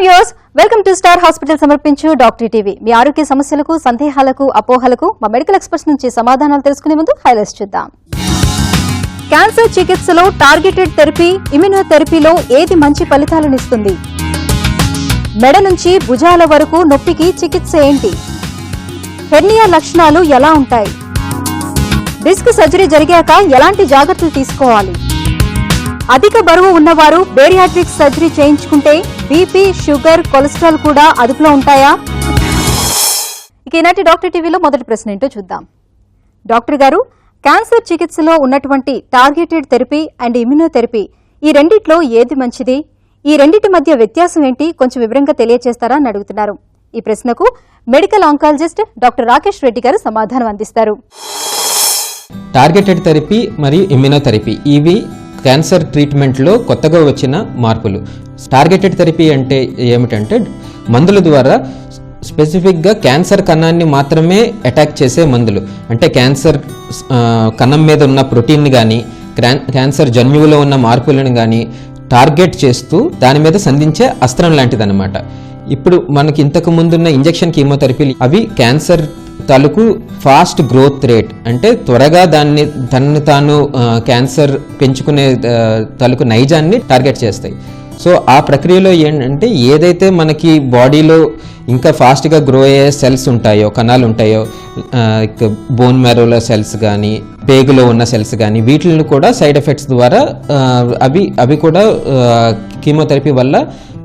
Viewers, welcome to star hospital సమర్పించు doctor TV. మీ ఆరోగ్య సమస్యలకు, సందేహాలకు, అపోహలకు మా మెడికల్ ఎక్స్పర్ట్స్ నుంచి సమాధానాలు తెలుసుకునే ముందు హైలైట్స్ చూద్దాం. క్యాన్సర్ చికిత్సలో టార్గెటెడ్ థెరపీ, ఇమ్యునోథెరపీలో ఏది మంచి ఫలితాలనిస్తుంది? మెడ నుంచి భుజాల వరకు నొప్పికి చికిత్స ఏంటి? హెర్నియా లక్షణాలు ఎలా ఉంటాయి? డిస్క్ సర్జరీ జరిగాక ఎలాంటి జాగ్రత్తలు తీసుకోవాలి? అధిక బరువు ఉన్నవారు బేరియాట్రిక్ సర్జరీ చేయించుకుంటే బీపీ, షుగర్, కొలెస్ట్రాల్ కూడా అదుపులో ఉంటాయా? ఇక ఈనాటి డాక్టర్ టీవీలో మొదటి ప్రశ్న ఏంటో చూద్దాం. డాక్టర్ గారు, క్యాన్సర్ చికిత్సలో ఉన్నటువంటి టార్గెటెడ్ థెరపీ అండ్ ఇమ్యునోథెరపీ, ఈ రెండిట్లో ఏది మంచిది? ఈ రెండింటి మధ్య వ్యత్యాసం ఏంటి? కొంచెం వివరంగా తెలియజేస్తారా అని అడుగుతున్నారు. ఈ ప్రశ్నకు medical oncologist doctor Rakesh Reddy గారు సమాధానం అందిస్తారు. టార్గెటెడ్ థెరపీ మరియు ఇమ్యునోథెరపీ ఇవి క్యాన్సర్ ట్రీట్మెంట్లో కొత్తగా వచ్చిన మార్పులు. టార్గెటెడ్ థెరపీ అంటే ఏమిటంటే మందుల ద్వారా స్పెసిఫిక్గా క్యాన్సర్ కణాన్ని మాత్రమే అటాక్ చేసే మందులు. అంటే క్యాన్సర్ కణం మీద ఉన్న ప్రోటీన్ని కానీ, క్యాన్సర్ జన్యువులో ఉన్న మార్పులను కానీ టార్గెట్ చేస్తూ దాని మీద సంధించే అస్త్రం లాంటిదన్నమాట. ఇప్పుడు మనకి ఇంతకు ముందున్న ఇంజెక్షన్ కీమోథెరపీలు అవి క్యాన్సర్ తాలూకు ఫాస్ట్ గ్రోత్ రేట్, అంటే త్వరగా తనను తాను క్యాన్సర్ పెంచుకునే తాలూకు నైజాన్ని టార్గెట్ చేస్తాయి. సో ఆ ప్రక్రియలో ఏంటంటే ఏదైతే మనకి బాడీలో ఇంకా ఫాస్ట్గా గ్రో అయ్యే సెల్స్ ఉంటాయో, కణాలు ఉంటాయో, బోన్ మ్యారోలో సెల్స్ కానీ, పేగులో ఉన్న సెల్స్ కానీ, వీటిని కూడా సైడ్ ఎఫెక్ట్స్ ద్వారా అవి కూడా కీమోథెరపీ వల్ల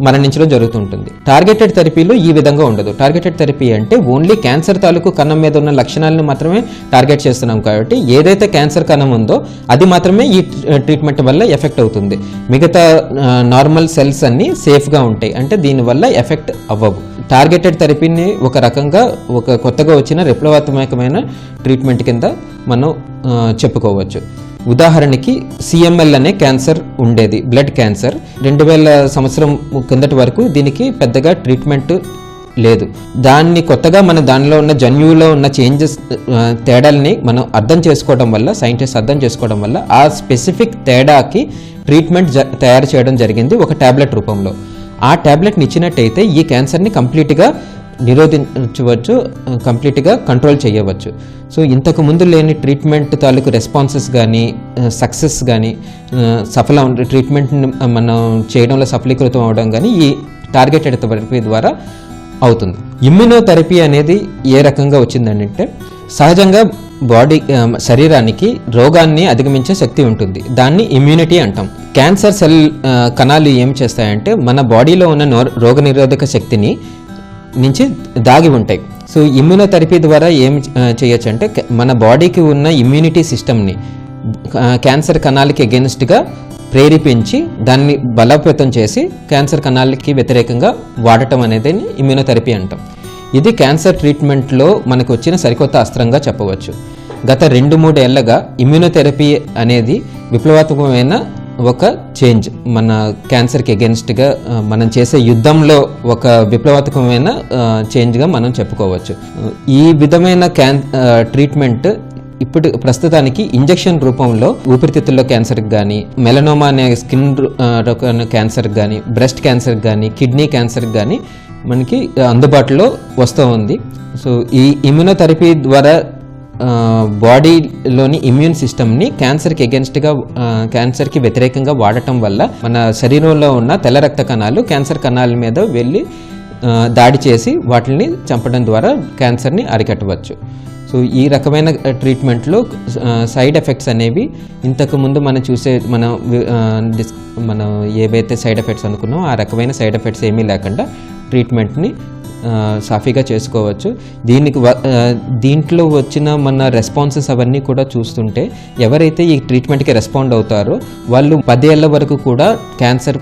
మరణించడం జరుగుతుంటుంది. టార్గెటెడ్ థెరపీలో ఈ విధంగా ఉండదు. టార్గెటెడ్ థెరపీ అంటే ఓన్లీ క్యాన్సర్ తాలూకు కణం మీద ఉన్న లక్షణాలను మాత్రమే టార్గెట్ చేస్తున్నాం. కాబట్టి ఏదైతే క్యాన్సర్ కణం ఉందో అది మాత్రమే ఈ ట్రీట్మెంట్ వల్ల ఎఫెక్ట్ అవుతుంది. మిగతా నార్మల్ సెల్స్ అన్నీ సేఫ్గా ఉంటాయి, అంటే దీనివల్ల ఎఫెక్ట్ అవ్వవు. టార్గెటెడ్ థెరపీని ఒక రకంగా ఒక కొత్తగా వచ్చిన విప్లవాత్మకమైన ట్రీట్మెంట్ కింద మనం చెప్పుకోవచ్చు. ఉదాహరణకి CML అనే క్యాన్సర్ ఉండేది, బ్లడ్ క్యాన్సర్. 2000 సంవత్సరం కిందటి వరకు దీనికి పెద్దగా ట్రీట్మెంట్ లేదు. దాన్ని కొత్తగా దానిలో ఉన్న జన్యువులో ఉన్న చేంజెస్, తేడాలని మనం అర్థం చేసుకోవడం వల్ల, సైంటిస్ట్ అర్థం చేసుకోవడం వల్ల ఆ స్పెసిఫిక్ తేడాకి ట్రీట్మెంట్ తయారు చేయడం జరిగింది ఒక టాబ్లెట్ రూపంలో. ఆ టాబ్లెట్ని ఇచ్చినట్టయితే ఈ క్యాన్సర్ని కంప్లీట్గా నిరోధించవచ్చు, కంప్లీట్గా కంట్రోల్ చేయవచ్చు. సో ఇంతకు ముందు లేని ట్రీట్మెంట్ తాలూకు రెస్పాన్సెస్ కానీ, సక్సెస్ కానీ, ట్రీట్మెంట్ని మనం చేయడంలో సఫలీకృతం అవడం కానీ ఈ టార్గెటెడ్ థెరపీ ద్వారా అవుతుంది. ఇమ్యునోథెరపీ అనేది ఏ రకంగా వచ్చిందంటే, సహజంగా శరీరానికి రోగాన్ని అధిగమించే శక్తి ఉంటుంది. దాన్ని ఇమ్యూనిటీ అంటాం. క్యాన్సర్ సెల్ కణాలు ఏం చేస్తాయంటే మన బాడీలో ఉన్న రోగనిరోధక శక్తిని నుంచి దాగి ఉంటాయి. సో ఇమ్యునోథెరపీ ద్వారా ఏం చేయొచ్చు అంటే మన బాడీకి ఉన్న ఇమ్యూనిటీ సిస్టమ్ని క్యాన్సర్ కణాలకి అగెన్స్ట్గా ప్రేరేపించి దాన్ని బలోపేతం చేసి క్యాన్సర్ కణాలకి వ్యతిరేకంగా వాడటం అనేది ఇమ్యునోథెరపీ అంటాం. ఇది క్యాన్సర్ ట్రీట్మెంట్లో మనకు వచ్చిన సరికొత్త అస్త్రంగా చెప్పవచ్చు. గత 2-3 ఏళ్లగా ఇమ్యునోథెరపీ అనేది విప్లవాత్మకమైన ఒక చేంజ్. మన క్యాన్సర్కి అగెన్స్ట్గా మనం చేసే యుద్ధంలో ఒక విప్లవాత్మకమైన చేంజ్గా మనం చెప్పుకోవచ్చు. ఈ విధమైన ట్రీట్మెంట్ ఇప్పుడు ప్రస్తుతానికి ఇంజెక్షన్ రూపంలో ఊపిరితిత్తుల్లో క్యాన్సర్కి కానీ, మెలనోమా అనే స్కిన్ క్యాన్సర్కి కానీ, బ్రెస్ట్ క్యాన్సర్కి కానీ, కిడ్నీ క్యాన్సర్కి కానీ మనకి అందుబాటులో వస్తూ ఉంది. సో ఈ ఇమ్యునోథెరపీ ద్వారా బాడీలోని ఇమ్యూన్ సిస్టమ్ని క్యాన్సర్కి అగెన్స్ట్గా, క్యాన్సర్కి వ్యతిరేకంగా వాడటం వల్ల మన శరీరంలో ఉన్న తెల్ల రక్త కణాలు క్యాన్సర్ కణాల మీద వెళ్ళి దాడి చేసి వాటిని చంపడం ద్వారా క్యాన్సర్ని అరికట్టవచ్చు. సో ఈ రకమైన ట్రీట్మెంట్లో సైడ్ ఎఫెక్ట్స్ అనేవి ఇంతకుముందు మనం ఏవైతే సైడ్ ఎఫెక్ట్స్ అనుకున్నామో ఆ రకమైన సైడ్ ఎఫెక్ట్స్ ఏమీ లేకుండా ట్రీట్మెంట్ని సాఫీగా చేసుకోవచ్చు. దీంట్లో వచ్చిన మన రెస్పాన్సెస్ అవన్నీ కూడా చూస్తుంటే ఎవరైతే ఈ ట్రీట్మెంట్కి రెస్పాండ్ అవుతారో వాళ్ళు 10 ఏళ్ల వరకు కూడా క్యాన్సర్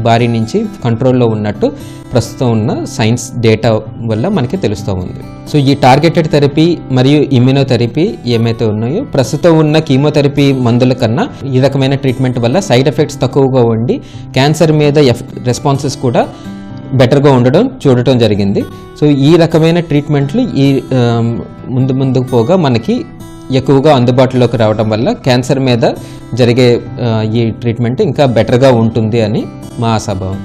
బారి నుంచి కంట్రోల్లో ఉన్నట్టు ప్రస్తుతం ఉన్న సైన్స్ డేటా వల్ల మనకి తెలుస్తూ ఉంది. సో ఈ టార్గెటెడ్ థెరపీ మరియు ఇమ్యునోథెరపీ ఏమైతే ఉన్నాయో ప్రస్తుతం ఉన్న కీమోథెరపీ మందుల కన్నా ఈ రకమైన ట్రీట్మెంట్ వల్ల సైడ్ ఎఫెక్ట్స్ తక్కువగా ఉండి క్యాన్సర్ మీద రెస్పాన్సెస్ కూడా బెటర్గా చూడటం జరిగింది. సో ఈ రకమైన ట్రీట్మెంట్లు ముందుకు పోగా మనకి ఎక్కువగా అందుబాటులోకి రావడం వల్ల క్యాన్సర్ మీద జరిగే ఈ ట్రీట్మెంట్ ఇంకా బెటర్గా ఉంటుంది అని మా ఆశాభావం.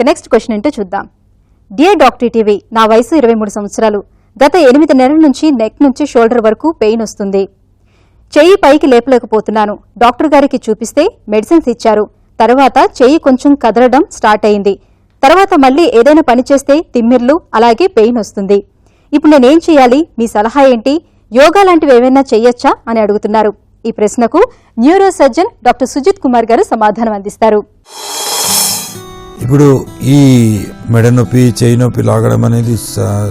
నెక్స్ట్ క్వశ్చన్ ఏంటో చూద్దాం. డియర్ డాక్టర్ టీవీ, నా వయసు 23 సంవత్సరాలు. గత 8 నెలల నుంచి నెక్ నుంచి షోల్డర్ వరకు పెయిన్ వస్తుంది. చెయ్యి పైకి లేపలేకపోతున్నాను. డాక్టర్ గారికి చూపిస్తే మెడిసిన్స్ ఇచ్చారు. తర్వాత చెయ్యి కొంచెం కదలడం స్టార్ట్ అయింది. తర్వాత మళ్ళీ ఏదైనా పని చేస్తే తిమ్మిర్లు, అలాగే పెయిన్ వస్తుంది. ఇప్పుడు నేనేం చేయాలి? మీ సలహా ఏంటి? యోగా లాంటివి ఏమైనా చెయ్యొచ్చా అని అడుగుతున్నారు. ఈ ప్రశ్నకు neuro surgeon doctor Sujith Kumar గారు సమాధానం అందిస్తారు. ఇప్పుడు ఈ మెడ నొప్పి, చేయి నొప్పి లాగడం అనేది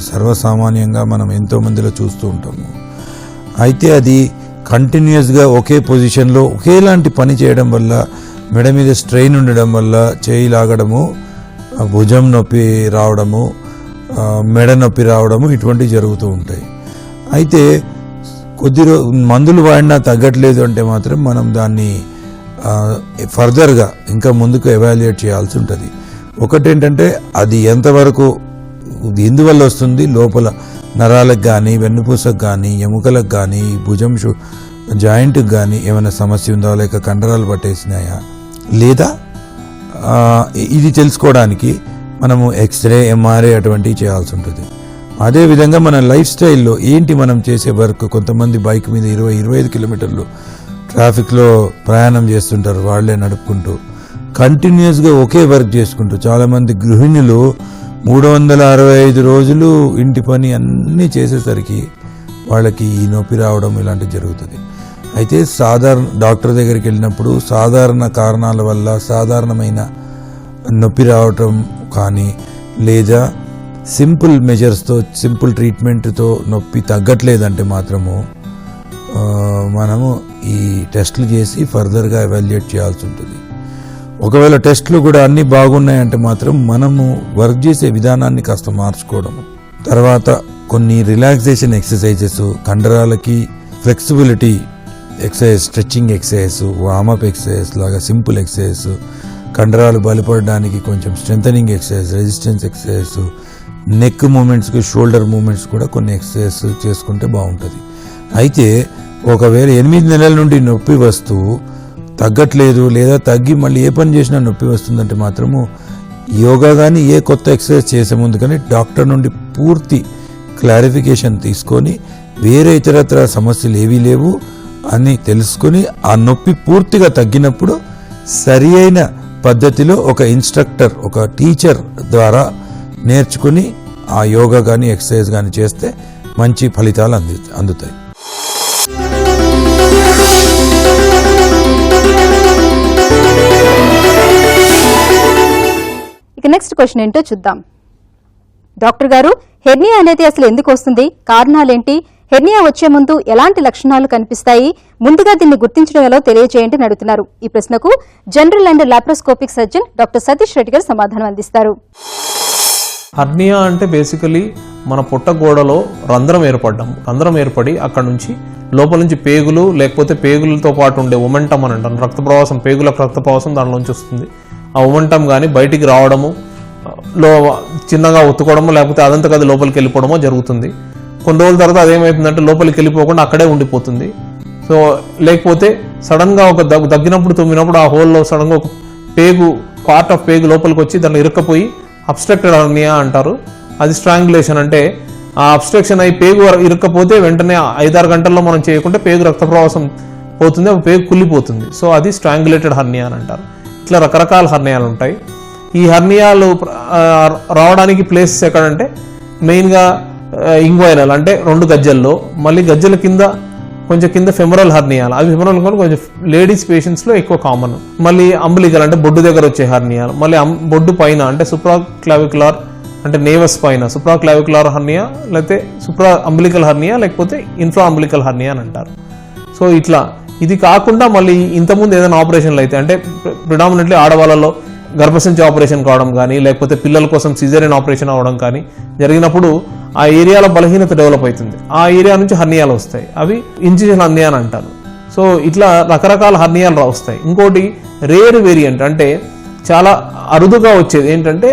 సర్వసామాన్యంగా మనం ఎంతో మందిలో చూస్తూ ఉంటాము. అయితే అది కంటిన్యూస్గా ఒకే పొజిషన్లో ఒకేలాంటి పని చేయడం వల్ల, మెడ మీద స్ట్రెయిన్ ఉండడం వల్ల చేయి లాగడము, భుజం నొప్పి రావడము, మెడ నొప్పి రావడము ఇటువంటివి జరుగుతూ ఉంటాయి. అయితే మందులు వాడినా తగ్గట్లేదు అంటే మాత్రం మనం దాన్ని ఫర్దర్గా ఇంకా ముందుకు ఎవాల్యుయేట్ చేయాల్సి ఉంటుంది. ఒకటేంటంటే అది ఎంతవరకు ఎందువల్ల వస్తుంది, లోపల నరాలకు కానీ, వెన్నుపూసకు కానీ, ఎముకలకు కానీ, భుజం జాయింట్కి కానీ ఏమైనా సమస్య ఉందా, లేక కండరాలు పట్టేసినాయా లేదా, ఇది తెలుసుకోవడానికి మనము ఎక్స్రే, ఎంఆర్ఐ అటువంటివి చేయాల్సి ఉంటుంది. అదేవిధంగా మన లైఫ్ స్టైల్లో ఏంటి మనం చేసే వర్క్, కొంతమంది బైక్ మీద 20-25 కిలోమీటర్లు ట్రాఫిక్లో ప్రయాణం చేస్తుంటారు, వాళ్లే నడుపుకుంటూ కంటిన్యూస్గా ఒకే వర్క్ చేసుకుంటూ. చాలామంది గృహిణులు 365 రోజులు ఇంటి పని అన్నీ చేసేసరికి వాళ్ళకి ఈ నొప్పి రావడం ఇలాంటివి జరుగుతుంది. అయితే డాక్టర్ దగ్గరికి వెళ్ళినప్పుడు సాధారణ కారణాల వల్ల సాధారణమైన నొప్పి రావటం కానీ, లేదా సింపుల్ మెజర్స్తో, సింపుల్ ట్రీట్మెంట్తో నొప్పి తగ్గట్లేదంటే మాత్రము మనము ఈ టెస్టులు చేసి ఫర్దర్గా ఎవాల్యుయేట్ చేయాల్సి ఉంటుంది. ఒకవేళ టెస్టులు కూడా అన్నీ బాగున్నాయంటే మాత్రం మనము వర్క్ చేసే విధానాన్ని కాస్త మార్చుకోవడము, తర్వాత కొన్ని రిలాక్సేషన్ ఎక్సర్సైజెస్, కండరాలకి flexibility exercise, stretching exercise, warm up exercise లాగా సింపుల్ ఎక్సర్సైజ్, కండరాలు బలపడడానికి కొంచెం strengthening exercise, resistance exercise, neck మూమెంట్స్కి, షోల్డర్ మూమెంట్స్ కూడా కొన్ని ఎక్సర్సైజ్ చేసుకుంటే బాగుంటుంది. అయితే ఒకవేళ 8 నెలల నుండి నొప్పి వస్తూ తగ్గట్లేదు, లేదా తగ్గి మళ్ళీ ఏ పని చేసినా నొప్పి వస్తుందంటే మాత్రము యోగా కానీ ఏ కొత్త ఎక్సర్సైజ్ చేసే ముందు కానీ డాక్టర్ నుండి పూర్తి క్లారిఫికేషన్ తీసుకొని వేరే ఇతరత్ర సమస్యలు ఏవీ లేవు అని తెలుసుకొని ఆ నొప్పి పూర్తిగా తగ్గినప్పుడు సరి అయిన పద్ధతిలో ఒక ఇన్స్ట్రక్టర్, ఒక టీచర్ ద్వారా నేర్చుకుని ఆ యోగా కానీ ఎక్సర్సైజ్ కానీ చేస్తే మంచి ఫలితాలు అందుతాయి. ఇక నెక్స్ట్ క్వశ్చన్ ఏంటో చూద్దాం. డాక్టర్ గారు, హెర్నియా అనేది అసలు ఎందుకు వస్తుంది? కారణాలేంటి? హెర్నియా వచ్చే ముందు ఎలాంటి లక్షణాలు కనిపిస్తాయి? ముందుగా దీన్ని గుర్తించడం ఎలా తెలియజేయండి అని అడుగుతున్నారు. ఈ ప్రశ్నకు general and laparoscopic surgeon doctor Satish Reddy గారు సమాధానం అందిస్తారు. హర్నియా అంటే బేసికలీ మన పొట్ట గోడలో రంధ్రం ఏర్పడి అక్కడ నుంచి లోపల నుంచి పేగులు, లేకపోతే పేగులతో పాటు ఉండే ఒమెంటం అని అంటారు, రక్త ప్రవాసం, పేగులకు రక్త ప్రవాసం దానిలోంచి వస్తుంది. ఆ ఒమెంటం కానీ బయటికి రావడము, చిన్నగా ఒత్తుకోవడము, లేకపోతే అదంతకు అది లోపలికి వెళ్ళిపోవడమో జరుగుతుంది. కొన్ని రోజుల తర్వాత అదేమవుతుందంటే లోపలికి వెళ్ళిపోకుండా అక్కడే ఉండిపోతుంది. సో లేకపోతే సడన్గా ఒక దగ్గినప్పుడు, తుమ్మినప్పుడు ఆ హోల్లో సడన్గా ఒక పార్ట్ ఆఫ్ పేగు లోపలికి వచ్చి దాన్ని ఇరుక్కపోయి అబ్స్ట్రక్టెడ్ హర్నియా అంటారు. అది స్ట్రాంగులేషన్, అంటే ఆ అబ్స్ట్రక్షన్ అయి పేగు ఇరుక్కపోతే వెంటనే 5-6 గంటల్లో మనం చేయకుంటే పేగు రక్త ప్రవాసం పోతుంది, పేగు కుళ్ళిపోతుంది. సో అది స్ట్రాంగులేటెడ్ హర్నియా అని అంటారు. ఇట్లా రకరకాల హర్నియాలు ఉంటాయి. ఈ హర్నియాలు రావడానికి ప్లేసెస్ ఎక్కడంటే మెయిన్గా ఇంగ్వైనల్ అంటే 2 గజ్జల్లో, మళ్ళీ గజ్జల కొంచెం కింద ఫెమరల్ హర్నియాలు, అవి ఫెమరల్ కూడా కొంచెం లేడీస్ పేషెంట్స్లో ఎక్కువ కామన్. మళ్ళీ అంబలికల్ అంటే బొడ్డు దగ్గర వచ్చే హర్నియాలు, మళ్ళీ బొడ్డు పైన అంటే సుప్రాక్లావికులార్ అంటే నేవస్ పైన సుప్రాక్లావికులార్ హర్నియా, లేకపోతే అంబలికల్ హర్నియా, లేకపోతే ఇన్ఫ్రా అంబలికల్ హర్నియా అని అంటారు. సో ఇట్లా ఇది కాకుండా మళ్ళీ ఇంతకుముందు ఏదైనా ఆపరేషన్లు అయితే, అంటే ప్రిడామినెంట్లీ ఆడవాళ్ళలో గర్భసంచి ఆపరేషన్ కావడం కానీ, లేకపోతే పిల్లల కోసం సిజేరియన్ ఆపరేషన్ అవ్వడం కానీ జరిగినప్పుడు ఆ ఏరియాలో బలహీనత డెవలప్ అవుతుంది. ఆ ఏరియా నుంచి హర్నియాలు వస్తాయి, అవి ఇన్సిజన్ హర్నియా అని అంటారు. సో ఇట్లా రకరకాల హర్నియాలు వస్తాయి. ఇంకోటి రేర్ వేరియంట్ అంటే చాలా అరుదుగా వచ్చేది ఏంటంటే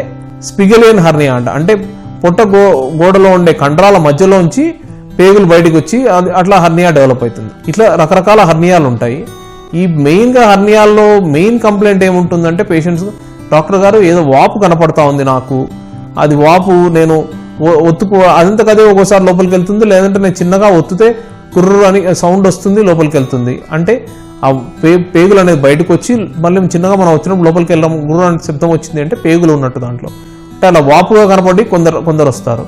స్పిగలియన్ హర్నియా అంటే పొట్ట గోడలో ఉండే కండరాల మధ్యలోంచి పేగులు బయటకు వచ్చి అట్లా హర్నియా డెవలప్ అవుతుంది. ఇట్లా రకరకాల హర్నియాలు ఉంటాయి. ఈ మెయిన్గా హర్నియాల్లో మెయిన్ కంప్లైంట్ ఏముంటుందంటే పేషెంట్స్ డాక్టర్ గారు ఏదో వాపు కనపడతా ఉంది నాకు, అది వాపు నేను ఒత్తుకు అదంతకదే ఒక్కోసారి లోపలికి వెళ్తుంది, లేదంటే నేను చిన్నగా ఒత్తుతే కుర్రు అని సౌండ్ వస్తుంది, లోపలికి వెళ్తుంది. అంటే ఆ పేగులు అనేది బయటకు వచ్చి మళ్ళీ చిన్నగా మనం వచ్చినప్పుడు లోపలికి వెళ్ళడం గుర్రు అనే శబ్దం వచ్చింది అంటే పేగులు ఉన్నట్టు దాంట్లో. అంటే అలా వాపుగా కనపడి కొందరు వస్తారు.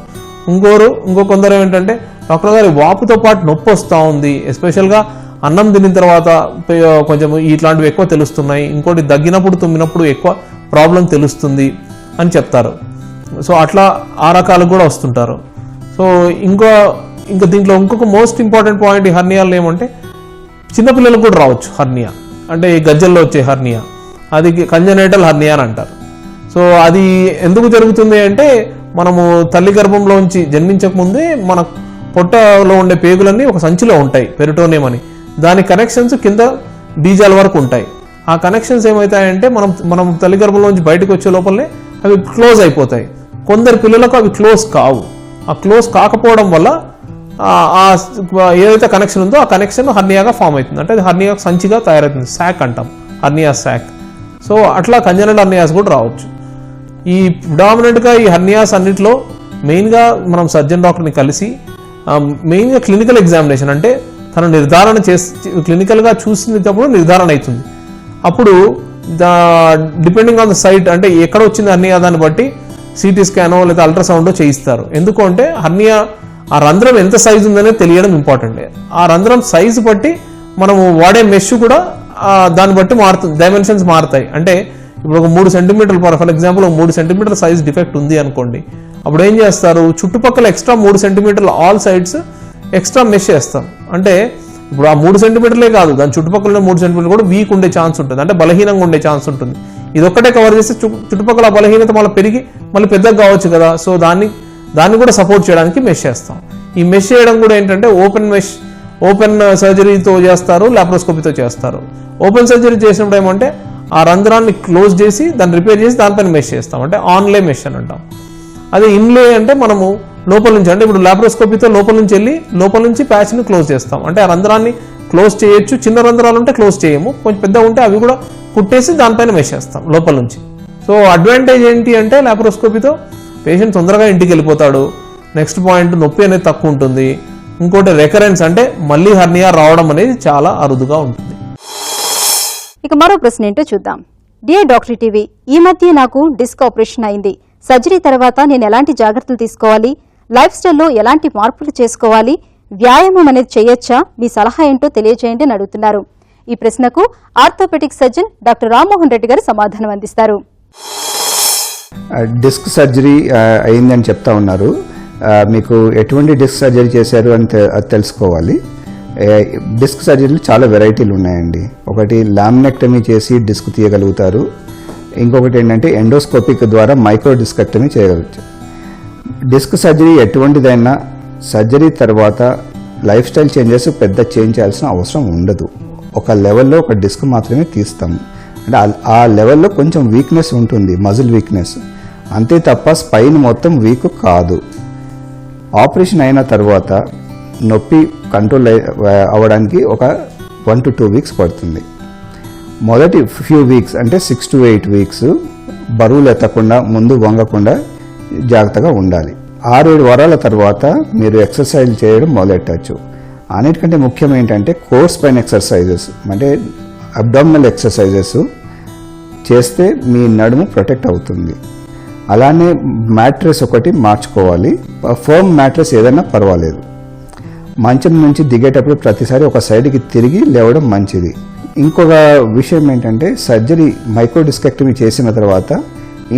ఇంకో కొందరు ఏంటంటే డాక్టర్ గారు వాపుతో పాటు నొప్పి వస్తూ ఉంది, ఎస్పెషల్గా అన్నం తిన్న తర్వాత కొంచెం ఇట్లాంటివి ఎక్కువ తెలుస్తున్నాయి, ఇంకోటి దగ్గినప్పుడు తుమ్మినప్పుడు ఎక్కువ ప్రాబ్లం తెలుస్తుంది అని చెప్తారు. సో అట్లా ఆ రకాలు కూడా వస్తుంటారు. సో ఇంకా దీంట్లో ఇంకొక మోస్ట్ ఇంపార్టెంట్ పాయింట్ ఈ హర్నియాలు ఏమంటే చిన్నపిల్లలకు కూడా రావచ్చు హర్నియా, అంటే ఈ గజ్జల్లో వచ్చే హర్నియా, అది కంజనైటల్ హర్నియా అని అంటారు. సో అది ఎందుకు జరుగుతుంది అంటే మనము తల్లి గర్భంలోంచి జన్మించక ముందే మన పొట్టలో ఉండే పేగులన్నీ ఒక సంచిలో ఉంటాయి, పెరిటోనియం అని, దాని కనెక్షన్స్ కింద బీజాల వరకు ఉంటాయి. ఆ కనెక్షన్స్ ఏమవుతాయంటే మనం తల్లి గర్భంలోంచి బయటకు వచ్చే లోపలనే అవి క్లోజ్ అయిపోతాయి. కొందరు పిల్లలకు అవి క్లోజ్ కావు. ఆ క్లోజ్ కాకపోవడం వల్ల ఏదైతే కనెక్షన్ ఉందో ఆ కనెక్షన్ హర్నియాగా ఫామ్ అవుతుంది, అంటే అది హర్నియా సంచిగా తయారవుతుంది, శాక్ అంటాం, హర్నియా శాక్. సో అట్లా కంజనైటల్ హర్నియాస్ కూడా రావచ్చు. ఈ ప్రిడామినెంట్గా ఈ హర్నియాస్ అన్నింటిలో మెయిన్గా మనం సర్జన్ డాక్టర్ని కలిసి మెయిన్గా క్లినికల్ ఎగ్జామినేషన్, అంటే తను నిర్ధారణ క్లినికల్గా చూసినప్పుడు నిర్ధారణ అవుతుంది. అప్పుడు డిపెండింగ్ ఆన్ ద సైట్, అంటే ఎక్కడ వచ్చింది హర్నియా దాన్ని బట్టి సిటీ స్కానో లేదా అల్ట్రాసౌండో చేయిస్తారు. ఎందుకు అంటే హర్నియా ఆ రంధ్రం ఎంత సైజు ఉందనే తెలియడం ఇంపార్టెంట్. ఆ రంధ్రం సైజు బట్టి మనము వాడే మెష్ కూడా దాన్ని బట్టి మారుతుంది, డైమెన్షన్స్ మారుతాయి. అంటే ఇప్పుడు ఒక 3 సెంటీమీటర్లు for example 3 centimetre size defect ఉంది అనుకోండి, అప్పుడు ఏం చేస్తారు, చుట్టుపక్కల ఎక్స్ట్రా 3 సెంటీమీటర్లు ఆల్ సైడ్స్ ఎక్స్ట్రా మెష్ చేస్తాం. అంటే ఇప్పుడు ఆ 3 సెంటీమీటర్లే కాదు, దాని చుట్టుపక్కల 3 సెంటీమీటర్లు కూడా వీక్ ఉండే ఛాన్స్ ఉంటుంది, అంటే బలహీనంగా ఉండే ఛాన్స్ ఉంటుంది. ఇది ఒక్కటే కవర్ చేస్తే చుట్టుపక్కల బలహీనత మళ్ళీ పెరిగి మళ్ళీ పెద్దగా కావచ్చు కదా. సో దాన్ని కూడా సపోర్ట్ చేయడానికి మెష్ చేస్తాం. ఈ మెష్ చేయడం కూడా ఏంటంటే ఓపెన్ సర్జరీతో చేస్తారు, లాప్రోస్కోపీతో చేస్తారు. ఓపెన్ సర్జరీ చేసినప్పుడు ఏమంటే ఆ రంధ్రాన్ని క్లోజ్ చేసి దాన్ని రిపేర్ చేసి దానిపైన మెష్ చేస్తాం, అంటే ఆన్లే మెష్ అని అంటాం. అదే ఇన్లే అంటే మనము లోపల నుంచి, అంటే ఇప్పుడు లాప్రోస్కోపీతో లోపల నుంచి వెళ్ళి లోపల నుంచి ప్యాచ్ని క్లోజ్ చేస్తాం, అంటే ఆ రంధ్రాన్ని క్లోజ్ చేయొచ్చు. చిన్న రంధ్రాలు ఉంటే క్లోజ్ చేయము, కొంచెం పెద్ద ఉంటే అవి కూడా కుట్టేసి దానిపైన మెష్ చేస్తాం లోపల నుంచి. సో అడ్వాంటేజ్ ఏంటి అంటే లాప్రోస్కోపీతో పేషెంట్ తొందరగా ఇంటికి వెళ్ళిపోతాడు. నెక్స్ట్ పాయింట్, నొప్పి అనేది తక్కువ ఉంటుంది. ఇంకోటి రెకరెన్స్, అంటే మళ్ళీ హర్నియా రావడం అనేది చాలా అరుదుగా ఉంటుంది. ఇక మరో ప్రశ్న ఏంటో చూద్దాం. డియర్ డాక్టర్ టీవీ, ఈ మధ్య నాకు డిస్క్ ఆపరేషన్ అయింది. సర్జరీ తర్వాత నేను ఎలాంటి జాగ్రత్తలు తీసుకోవాలి, లైఫ్ స్టైల్లో ఎలాంటి మార్పులు చేసుకోవాలి, వ్యాయామం అనేది చేయొచ్చా, మీ సలహా ఏంటో తెలియజేయండి అని అడుగుతున్నారు. ఈ ప్రశ్నకు orthopaedic surgeon doctor Rammohan Reddy గారు సమాధానం అందిస్తారు. డిస్క్ సర్జరీ అయిందని చెప్తా ఉన్నారు. మీకు ఎటువంటి డిస్క్ సర్జరీ చేశారు అని తెలుసుకోవాలి. డిస్క్ సర్జరీలు చాలా వెరైటీలు ఉన్నాయండి. ఒకటి లామినెక్టమీ చేసి డిస్క్ తీయగలుగుతారు, ఇంకొకటి ఏంటంటే ఎండోస్కోపిక్ ద్వారా మైక్రో డిస్కెక్టమీ చేయగలుగుతారు. డిస్క్ సర్జరీ ఎటువంటిదైనా సర్జరీ తర్వాత లైఫ్ స్టైల్ చేంజెస్ పెద్ద చేంజ్ చేయాల్సిన అవసరం ఉండదు. ఒక లెవెల్లో ఒక డిస్క్ మాత్రమే తీస్తాము, అంటే ఆ లెవెల్లో కొంచెం వీక్నెస్ ఉంటుంది, మజిల్ వీక్నెస్, అంతే తప్ప స్పైన్ మొత్తం వీక్ కాదు. ఆపరేషన్ అయిన తర్వాత నొప్పి కంట్రోల్ అవ్వడానికి ఒక 1 to 2 weeks పడుతుంది. మొదటి ఫ్యూ వీక్స్ అంటే 6 to 8 weeks బరువులు ఎత్తకుండా, ముందు వంగకుండా జాగ్రత్తగా ఉండాలి. 6-7 వారాల తర్వాత మీరు ఎక్సర్సైజ్ చేయడం మొదలెట్టచ్చు. అన్నిటికంటే ముఖ్యం ఏంటంటే కోర్ స్పైన్ ఎక్సర్సైజెస్, అంటే అబ్డామినల్ ఎక్సర్సైజెస్ చేస్తే మీ నడుము ప్రొటెక్ట్ అవుతుంది. అలానే మ్యాట్రెస్ ఒకటి మార్చుకోవాలి. ఫర్మ్ మ్యాట్రెస్ ఏదైనా పర్వాలేదు. మంచం నుంచి దిగేటప్పుడు ప్రతిసారి ఒక సైడ్కి తిరిగి లేవడం మంచిది. ఇంకొక విషయం ఏంటంటే సర్జరీ మైక్రో డిస్కెక్టమీ చేసిన తర్వాత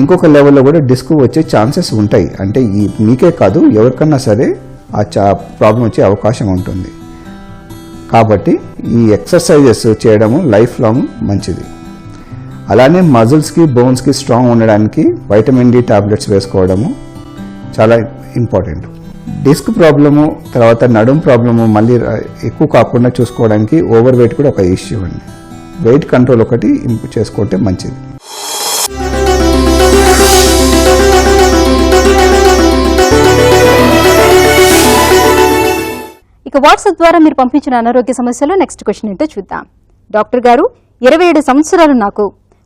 ఇంకొక లెవెల్లో కూడా డిస్క్ వచ్చే ఛాన్సెస్ ఉంటాయి. అంటే మీకే కాదు, ఎవరికన్నా సరే ఆ ప్రాబ్లం వచ్చే అవకాశం ఉంటుంది. కాబట్టి ఈ ఎక్సర్సైజెస్ చేయడము లైఫ్ లాంగ్ మంచిది. అలానే మజిల్స్కి, బోన్స్కి స్ట్రాంగ్ ఉండడానికి వైటమిన్ డి టాబ్లెట్స్ వేసుకోవడము చాలా ఇంపార్టెంట్. డిస్క్ ప్రాబ్లము తర్వాత నడుము ప్రాబ్లము మళ్ళీ ఎక్కువ కాకుండా చూసుకోవడానికి ఓవర్ వెయిట్ కూడా ఒక ఇష్యూ అండి. వెయిట్ కంట్రోల్ ఒకటి చేసుకుంటే మంచిది. ఇక వాట్సాప్ ద్వారా మీరు పంపించిన అనారోగ్య సమస్యలు నెక్స్ట్ క్వశ్చన్ ఏంటో చూద్దాం. డాక్టర్ గారు, 27 సంవత్సరాలు, నాకు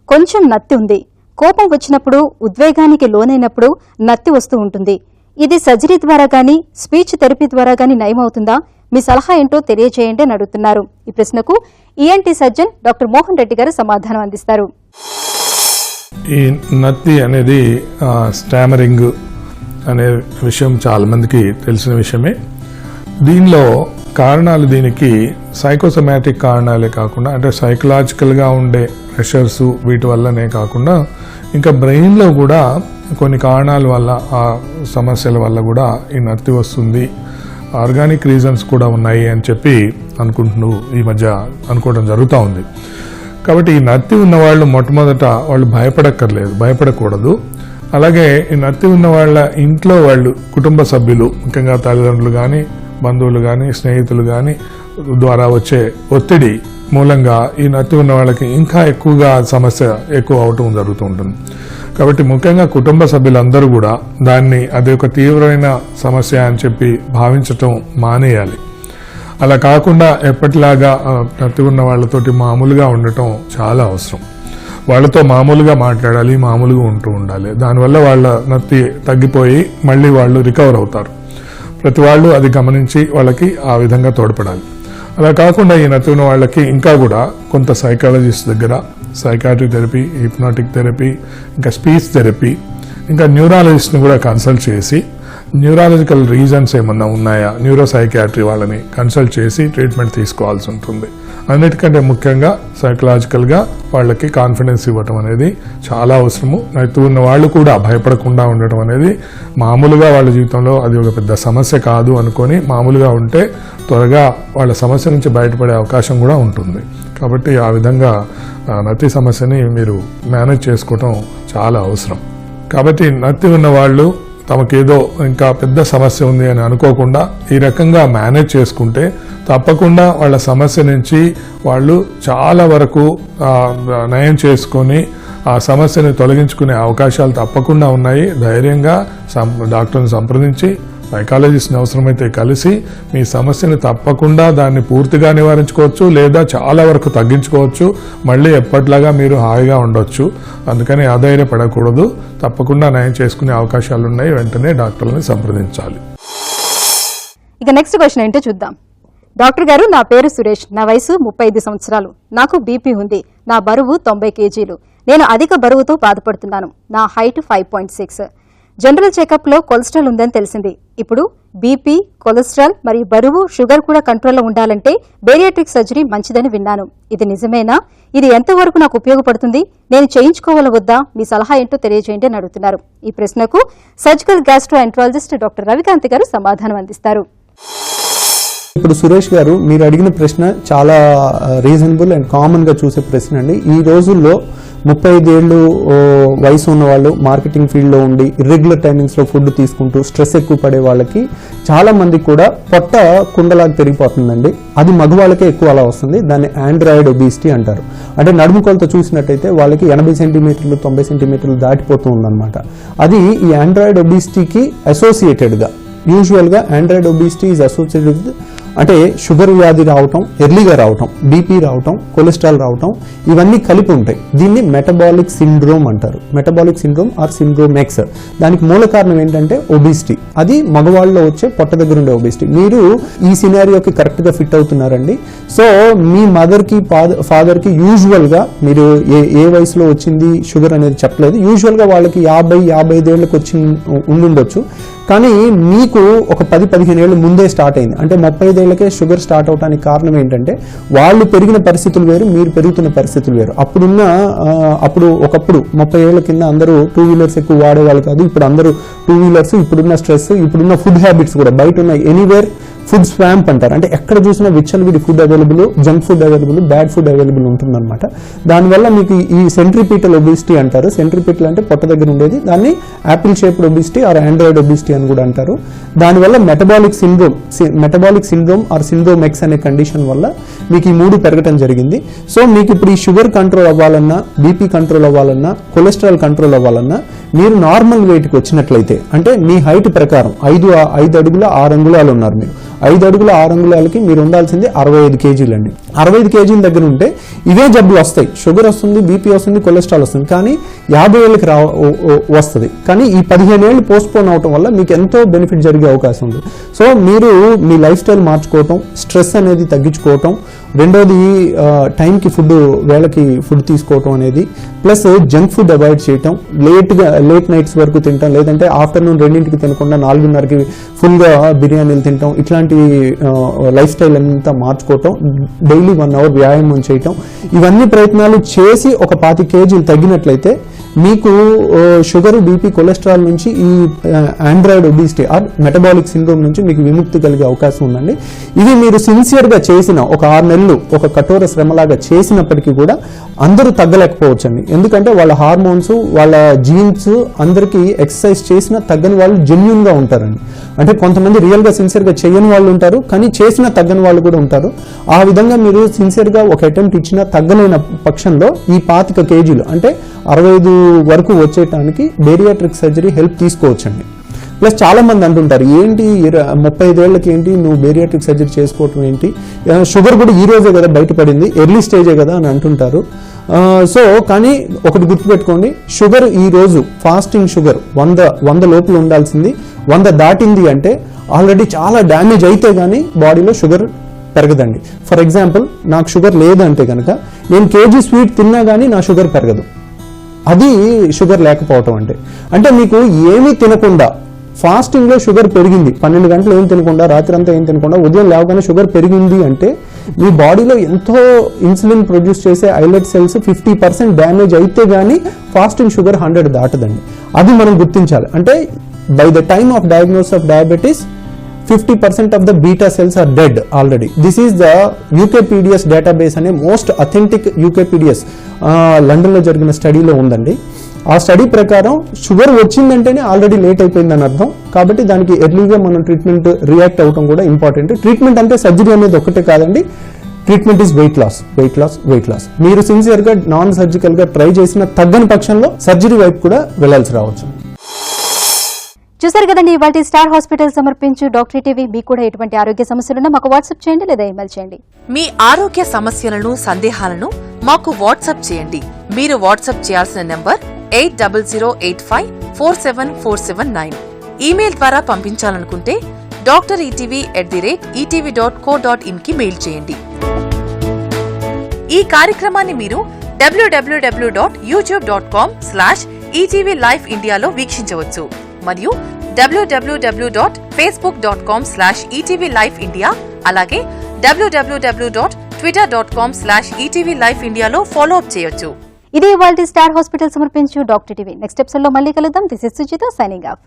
కొంచెం నత్తి ఉంది, కోపం వచ్చినప్పుడు, ఉద్వేగానికి లోనైనప్పుడు నత్తి వస్తూ ఉంటుంది. ఇది సర్జరీ ద్వారా గానీ, స్పీచ్ థెరపీ ద్వారా గానీ నయమవుతుందా? మీ సలహా ఏంటో తెలియజేయండి అని అడుగుతున్నారు. ఈ ప్రశ్నకు ENT surgeon doctor Mohan Reddy గారు సమాధానం అందిస్తారు. ఈ నత్తి అనేది స్టామరింగ్ అనే విషయం చాలా మందికి తెలిసిన విషయమే. దీనిలో కారణాలు దీనికి సైకోసమాటిక్ కారణాలే కాకుండా, అంటే సైకలాజికల్గా ఉండే ప్రెషర్స్ వీటి వల్లనే కాకుండా ఇంకా బ్రెయిన్లో కూడా కొన్ని కారణాల వల్ల, ఆ సమస్యల వల్ల కూడా ఈ నత్తి వస్తుంది. ఆర్గానిక్ రీజన్స్ కూడా ఉన్నాయి అని చెప్పి ఈ మధ్య అనుకోవడం జరుగుతూ ఉంది. కాబట్టి ఈ నత్తి ఉన్న వాళ్ళు మొట్టమొదట వాళ్ళు భయపడకూడదు. అలాగే ఈ నత్తి ఉన్న వాళ్ళ ఇంట్లో వాళ్ళు, కుటుంబ సభ్యులు, ముఖ్యంగా తల్లిదండ్రులు కానీ, బంధువులు కానీ, స్నేహితులు కానీ ద్వారా వచ్చే ఒత్తిడి మూలంగా ఈ నత్తి ఉన్న వాళ్ళకి ఇంకా ఎక్కువగా సమస్య ఎక్కువ అవటం జరుగుతూ ఉంటుంది. కాబట్టి ముఖ్యంగా కుటుంబ సభ్యులందరూ కూడా దాన్ని అది ఒక తీవ్రమైన సమస్య అని చెప్పి భావించటం మానేయాలి. అలా కాకుండా ఎప్పటిలాగా నత్తి ఉన్న వాళ్ళతోటి మామూలుగా ఉండటం చాలా అవసరం. వాళ్ళతో మామూలుగా మాట్లాడాలి, మామూలుగా ఉండాలి. దానివల్ల వాళ్ళ నత్తి తగ్గిపోయి మళ్ళీ వాళ్ళు రికవర్ అవుతారు. ప్రతి వాళ్ళు అది గమనించి వాళ్ళకి ఆ విధంగా తోడ్పడాలి. అలా కాకుండా ఈ నత్తి ఉన్న వాళ్ళకి ఇంకా కూడా కొంత సైకాలజిస్ట్ దగ్గర సైకాట్రిక్ థెరపీ, హిప్నాటిక్ థెరపీ, ఇంకా స్పీచ్ థెరపీ, ఇంకా న్యూరాలజిస్ట్ని కూడా కన్సల్ట్ చేసి న్యూరాలజికల్ రీజన్స్ ఏమన్నా ఉన్నాయా, న్యూరోసైకాట్రీ వాళ్ళని కన్సల్ట్ చేసి ట్రీట్మెంట్ తీసుకోవాల్సి ఉంటుంది. అన్నిటికంటే ముఖ్యంగా సైకలాజికల్గా వాళ్ళకి కాన్ఫిడెన్స్ ఇవ్వటం అనేది చాలా అవసరము. నత్తి ఉన్న వాళ్ళు కూడా భయపడకుండా ఉండటం అనేది, మామూలుగా వాళ్ళ జీవితంలో అది ఒక పెద్ద సమస్య కాదు అనుకొని మామూలుగా ఉంటే త్వరగా వాళ్ళ సమస్య నుంచి బయటపడే అవకాశం కూడా ఉంటుంది. కాబట్టి ఆ విధంగా నత్తి సమస్యని మీరు మేనేజ్ చేసుకోవటం చాలా అవసరం. కాబట్టి నత్తి ఉన్న వాళ్ళు తమకేదో ఇంకా పెద్ద సమస్య ఉంది అని అనుకోకుండా ఈ రకంగా మేనేజ్ చేసుకుంటే తప్పకుండా వాళ్ళ సమస్య నుంచి వాళ్ళు చాలా వరకు నయం చేసుకొని ఆ సమస్యని తొలగించుకునే అవకాశాలు తప్పకుండా ఉన్నాయి. ధైర్యంగా డాక్టర్ని సంప్రదించి సైకాలజిస్ట్ని అవసరమైతే కలిసి మీ సమస్యని తప్పకుండా దాన్ని పూర్తిగా నివారించుకోవచ్చు, లేదా చాలా వరకు తగ్గించుకోవచ్చు. మళ్ళీ ఎప్పటిలాగా మీరు హాయిగా ఉండొచ్చు. అందుకని ఆధైర్యపడకూడదు. తప్పకుండా నయం చేసుకునే అవకాశాలు ఉన్నాయి. వెంటనే డాక్టర్ని సంప్రదించాలి. ఇక నెక్స్ట్ క్వశ్చన్ ఏంటో చూద్దాం. డాక్టర్ గారు, నా పేరు సురేష్, నా వయసు 35 సంవత్సరాలు, నాకు బీపీ ఉంది, నా బరువు 90 కేజీలు, నేను అధిక బరువుతో బాధపడుతున్నాను, నా హైట్ 5.6. జనరల్ చెకప్ లో కొలెస్ట్రాల్ ఉందని తెలిసింది. ఇప్పుడు బీపీ, కొలెస్ట్రాల్ మరియు బరువు, షుగర్ కూడా కంట్రోల్లో ఉండాలంటే బేరియాట్రిక్ సర్జరీ మంచిదని విన్నాను. ఇది నిజమేనా? ఇది ఎంతవరకు నాకు ఉపయోగపడుతుంది? నేను చేయించుకోవాలా వద్దా? మీ సలహా ఏంటో తెలియజేయండి అని అడుగుతున్నారు. ఈ ప్రశ్నకు సర్జికల్ గ్యాస్ట్రోఎంట్రాలజిస్ట్ డాక్టర్ రవికాంత్ గారు సమాధానం అందిస్తారు. ఇప్పుడు సురేష్ గారు, మీరు అడిగిన ప్రశ్న చాలా రీజనబుల్ అండ్ కామన్ గా చూసే ప్రశ్న అండి. ఈ రోజుల్లో 35 ఏళ్ళు వయసు ఉన్న వాళ్ళు మార్కెటింగ్ ఫీల్డ్లో ఉండి ఇర్రెగ్యులర్ టైమింగ్స్లో ఫుడ్ తీసుకుంటూ స్ట్రెస్ ఎక్కువ పడే వాళ్ళకి చాలా మందికి కూడా పొట్ట కుండలాగా పెరిగిపోతుందండి. అది మగవాళ్ళకే ఎక్కువ అలా వస్తుంది. దాన్ని ఆండ్రాయిడ్ ఒబిసిటీ అంటారు. అంటే నడుము కొలత చూసినట్టయితే వాళ్ళకి 80 సెంటీమీటర్లు 90 సెంటీమీటర్లు దాటిపోతూ ఉందన్నమాట. అది ఈ ఆండ్రాయిడ్ ఒబిసిటీకి అసోసియేటెడ్గా, యూజువల్గా Android obesity is associated with అంటే షుగర్ వ్యాధి రావటం, ఎర్లీగా రావటం, బీపీ రావటం, కొలెస్ట్రాల్ రావటం, ఇవన్నీ కలిపి ఉంటాయి. దీన్ని మెటబాలిక్ సిండ్రోమ్ అంటారు. Metabolic syndrome are syndrome X. దానికి మూల కారణం ఏంటంటే ఒబిసిటీ. అది మగవాళ్ళలో వచ్చే పొట్ట దగ్గర ఉండే ఒబిసిటీ. మీరు ఈ సినారియోకి కరెక్ట్గా ఫిట్ అవుతున్నారండి. సో మీ మదర్కి ఫాదర్కి యూజువల్గా మీరు ఏ వయసులో వచ్చింది షుగర్ అనేది చెప్పలేదు. యూజువల్గా వాళ్ళకి 50-55 ఏళ్ళకి ఉండుండొచ్చు. కానీ మీకు ఒక 10-15 ఏళ్ళు ముందే స్టార్ట్ అయింది. అంటే 35 ఏళ్ళకే షుగర్ స్టార్ట్ అవడానికి కారణం ఏంటంటే వాళ్ళు పెరిగిన పరిస్థితులు వేరు, మీరు పెరుగుతున్న పరిస్థితులు వేరు. ఒకప్పుడు 30 ఏళ్ల కింద అందరూ 2 వీలర్స్ ఎక్కువ వాడేవాళ్ళు కాదు. ఇప్పుడు అందరూ 2 వీలర్స్, ఇప్పుడున్న స్ట్రెస్, ఇప్పుడున్న ఫుడ్ హ్యాబిట్స్ కూడా బయట ఉన్న ఎనీవేర్ ఫుడ్ స్వాంప్ అంటారు. అంటే ఎక్కడ చూసినా విచ్చలవిడి food available, junk food available, bad food available ఉంటుందన్నమాట. దానివల్ల మీకు ఈ సెంట్రిపీటల్ ఒబిసిటీ అంటారు. సెంట్రిపీటల్ అంటే పొట్ట దగ్గర ఉండేది. దాన్ని Apple shaped obesity are Android obesity అని కూడా అంటారు. దానివల్ల metabolic syndrome are syndrome X అనే కండిషన్ వల్ల మీకు ఈ 3 పెరగటం జరిగింది. సో మీకు ఇప్పుడు ఈ షుగర్ కంట్రోల్ అవ్వాలన్నా, బీపీ కంట్రోల్ అవ్వాలన్నా, కొలెస్ట్రాల్ కంట్రోల్ అవ్వాలన్నా మీరు నార్మల్ వెయిట్కి వచ్చినట్లయితే, అంటే మీ హైట్ ప్రకారం 5 అడుగుల 6 అంగుళాలు ఉన్నారు మీరు, 5 అడుగుల 6 అంగుళాలకి మీరు ఉండాల్సింది 65 కేజీలు అండి. 65 కేజీల దగ్గర ఉంటే ఇవే జబ్బులు వస్తాయి, షుగర్ వస్తుంది, బీపీ వస్తుంది, కొలెస్ట్రాల్ వస్తుంది, కానీ 50 ఏళ్ళకి వస్తుంది. కానీ ఈ 15 ఏళ్ళు పోస్ట్ పోన్ అవటం వల్ల మీకు ఎంతో బెనిఫిట్ జరిగే అవకాశం ఉంది. సో మీరు మీ లైఫ్ స్టైల్ మార్చుకోవటం, స్ట్రెస్ అనేది తగ్గించుకోవటం, రెండోది టైంకి వేళకి ఫుడ్ తీసుకోవటం అనేది, ప్లస్ జంక్ ఫుడ్ అవాయిడ్ చేయటం, లేట్ నైట్స్ వరకు తింటాం, లేదంటే ఆఫ్టర్నూన్ 2ంటికి తినకుండా 4:30కి ఫుల్గా బిర్యానీలు తింటాం, ఇట్లాంటి లైఫ్ స్టైల్ అంతా మార్చుకోవటం, డైలీ 1 అవర్ వ్యాయామం చేయటం, ఇవన్నీ ప్రయత్నాలు చేసి ఒక 25 కేజీలు తగ్గినట్లయితే మీకు షుగర్, బీపీ, కొలెస్ట్రాల్ నుంచి ఈ android obesity or metabolic syndrome నుంచి మీకు విముక్తి కలిగే అవకాశం ఉందండి. ఇది మీరు సిన్సియర్గా చేసిన ఒక 6 నెలలు ఒక కఠోర శ్రమలాగా చేసినప్పటికీ కూడా అందరూ తగ్గలేకపోవచ్చండి. ఎందుకంటే వాళ్ళ హార్మోన్స్, వాళ్ళ జీన్స్, అందరికీ ఎక్సర్సైజ్ చేసినా తగ్గని వాళ్ళు జెన్యూన్గా ఉంటారండి. అంటే కొంతమంది రియల్గా సిన్సియర్గా చేయని వాళ్ళు ఉంటారు, కానీ చేసినా తగ్గని వాళ్ళు కూడా ఉంటారు. ఆ విధంగా మీరు సిన్సియర్గా ఒక అటెంప్ట్ ఇచ్చినా తగ్గలేని పక్షంలో ఈ 25 కేజీలు అంటే 65 వరకు వచ్చేటానికి బేరియాట్రిక్ సర్జరీ హెల్ప్ తీసుకోవచ్చండి. ప్లస్ చాలా మంది అంటుంటారు, ఏంటి 35 ఏళ్ళకి ఏంటి నువ్వు బేరియాట్రిక్ సర్జరీ చేసుకోవటం ఏంటి, షుగర్ కూడా ఈ రోజే కదా బయటపడింది, ఎర్లీ స్టేజే కదా అని అంటుంటారు. సో కానీ ఒకటి గుర్తుపెట్టుకోండి, షుగర్ ఈ రోజు ఫాస్టింగ్ షుగర్ 100 లోపల ఉండాల్సింది 100 దాటింది అంటే ఆల్రెడీ చాలా డ్యామేజ్ అయితే కానీ బాడీలో షుగర్ పెరగదండి. ఫర్ ఎగ్జాంపుల్, నాకు షుగర్ లేదంటే కనుక నేను కేజీ స్వీట్ తిన్నా కానీ నా షుగర్ పెరగదు. అది షుగర్ లేకపోవటం అంటే మీకు ఏమీ తినకుండా ఫాస్టింగ్లో షుగర్ పెరిగింది, 12 గంటలు ఏం తినకుండా, రాత్రి అంతా ఏం తినకుండా, ఉదయం లేవగానే షుగర్ పెరిగింది అంటే మీ బాడీలో ఎంతో ఇన్సులిన్ ప్రొడ్యూస్ చేసే ఐలెట్ సెల్స్ 50% డ్యామేజ్ అయితే కానీ ఫాస్టింగ్ షుగర్ 100 దాటదండి. అది మనం గుర్తించాలి. అంటే by the time of diagnosis of diabetes 50% of the beta cells are dead already. This is the UKPDS database అనే మోస్ట్ అథెంటిక్ UKPDS లండన్లో జరిగిన స్టడీలో ఉందండి. ఆ స్టడీ ప్రకారం షుగర్ వచ్చిందంటేనే ఆల్రెడీ లేట్ అయిపోయిందని అర్థం. కాబట్టి దానికి ఎర్లీగా మనం ట్రీట్మెంట్ రియాక్ట్ అవ్వడం కూడా ఇంపార్టెంట్. ట్రీట్మెంట్ అంటే సర్జరీ అనేది ఒకటే కాదండి, ట్రీట్మెంట్ ఈజ్ వెయిట్ లాస్. మీరు సిన్సియర్గా నాన్ సర్జికల్గా ట్రై చేసిన తగ్గని పక్షంలో సర్జరీ వైపు కూడా వెళ్లాల్సి రావచ్చు. చూసారు కదండి, ఇవాళ స్టార్ హాస్పిటల్ సమర్పించు డాక్టర్ టీవీ. మీకు కూడా ఎటువంటి ఆరోగ్య సమస్యలున్నా మాకు వాట్సాప్ చేయండి లేదా ఇమెయిల్ చేయండి. మీ ఆరోగ్య సమస్యలను, సందేహాలను మాకు వాట్సాప్ చేయండి. మీరు వాట్సాప్ చేయాల్సిన నంబర్ 8008547479. ఈమెయిల్ ద్వారా పంపించాలనుకుంటే doctoretv@etv.co.in కి మెయిల్ చేయండి. ఈ కార్యక్రమాన్ని మీరు www.youtube.com/etvlifeindia లో వీక్షించవచ్చు మరియు www.facebook.com/etvlifeindia అలాగే www.twitter.com/etvlifeindia లో ఫాలో అప్ చేయొచ్చు. ఇది ఇవాళ స్టార్ హాస్పిటల్ సమర్పించు డాక్టర్ టీవీ. నెక్స్ట్ ఎపిసోడ్ లో మళ్ళీ కలుద్దాం. This is Sujitha signing off.